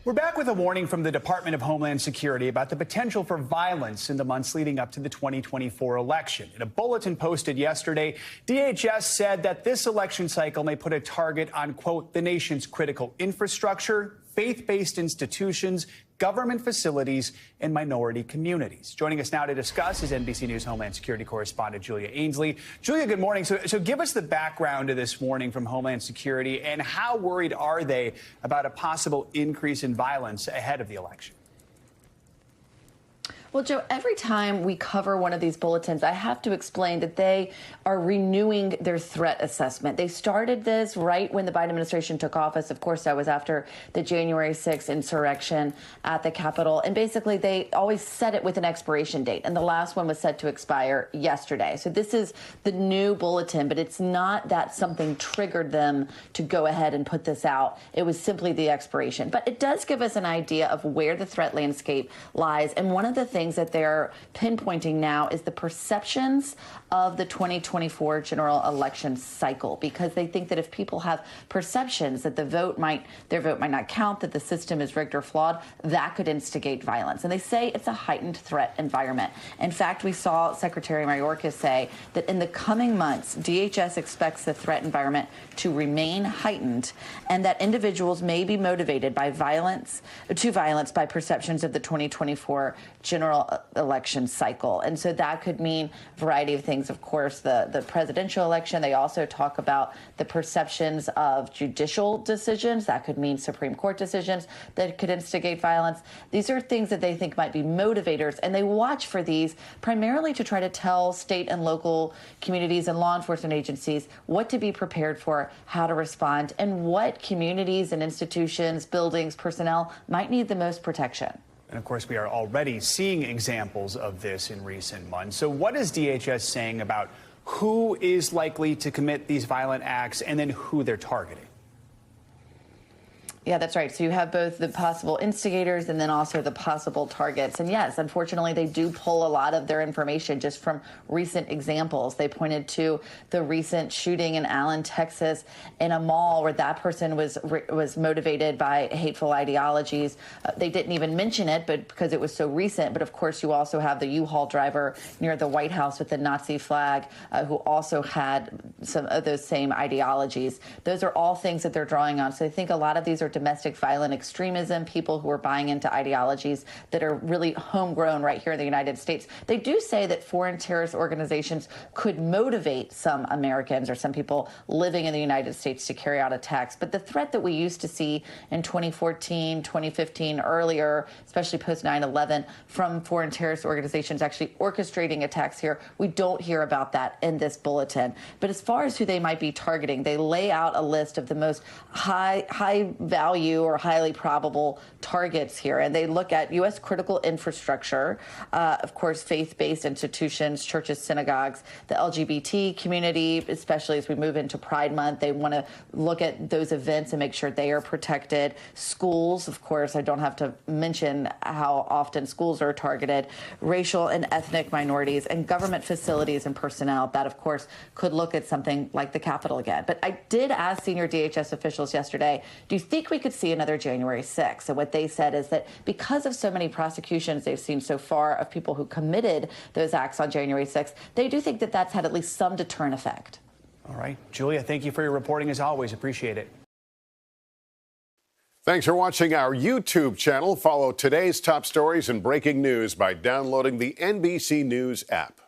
We're back with a warning from the Department of Homeland Security about the potential for violence in the months leading up to the 2024 election. In a bulletin posted yesterday, DHS said that this election cycle may put a target on, quote, the nation's critical infrastructure, faith-based institutions, government facilities, and minority communities. Joining us now to discuss is NBC News Homeland Security correspondent Julia Ainsley. Julia, good morning. So give us the background to this warning from Homeland Security, and how worried are they about a possible increase in violence ahead of the election? Well, Joe, every time we cover one of these bulletins, I have to explain that they are renewing their threat assessment. They started this right when the Biden administration took office. Of course, that was after the January 6th insurrection at the Capitol. And basically, they always set it with an expiration date. And the last one was set to expire yesterday. So this is the new bulletin, but it's not that something triggered them to go ahead and put this out. It was simply the expiration. But it does give us an idea of where the threat landscape lies. And one of the things that they're pinpointing now is the perceptions of the 2024 general election cycle, because they think that if people have perceptions that their vote might not count, that the system is rigged or flawed, that could instigate violence. And they say it's a heightened threat environment. In fact, we saw Secretary Mayorkas say that in the coming months, DHS expects the threat environment to remain heightened, and that individuals may be motivated by violence by perceptions of the 2024 general election cycle. And so that could mean a variety of things. Of course, the presidential election. They also talk about the perceptions of judicial decisions. That could mean Supreme Court decisions that could instigate violence. These are things that they think might be motivators, and they watch for these primarily to try to tell state and local communities and law enforcement agencies what to be prepared for, how to respond, and what communities and institutions, buildings, personnel might need the most protection. And of course, we are already seeing examples of this in recent months. So what is DHS saying about who is likely to commit these violent acts and then who they're targeting? Yeah, that's right. So you have both the possible instigators and then also the possible targets. And yes, unfortunately, they do pull a lot of their information just from recent examples. They pointed to the recent shooting in Allen, Texas, in a mall where that person was motivated by hateful ideologies. They didn't even mention it, but because it was so recent. But of course, you also have the U-Haul driver near the White House with the Nazi flag, who also had some of those same ideologies. Those are all things that they're drawing on. So I think a lot of these are domestic violent extremism, people who are buying into ideologies that are really homegrown right here in the United States. They do say that foreign terrorist organizations could motivate some Americans or some people living in the United States to carry out attacks. But the threat that we used to see in 2014, 2015, earlier, especially post 9/11, from foreign terrorist organizations actually orchestrating attacks here, we don't hear about that in this bulletin. But as far as who they might be targeting, they lay out a list of the most high value or highly probable targets here. And they look at U.S. critical infrastructure, of course, faith-based institutions, churches, synagogues, the LGBT community, especially as we move into Pride Month. They want to look at those events and make sure they are protected. Schools, of course, I don't have to mention how often schools are targeted. Racial and ethnic minorities, and government facilities and personnel. That, of course, could look at something like the Capitol again. But I did ask senior DHS officials yesterday, do you think we could see another January 6th? And what they said is that because of so many prosecutions they've seen so far of people who committed those acts on January 6th, they do think that that's had at least some deterrent effect. All right. Julia, thank you for your reporting as always. Appreciate it. Thanks for watching our YouTube channel. Follow today's top stories and breaking news by downloading the NBC News app.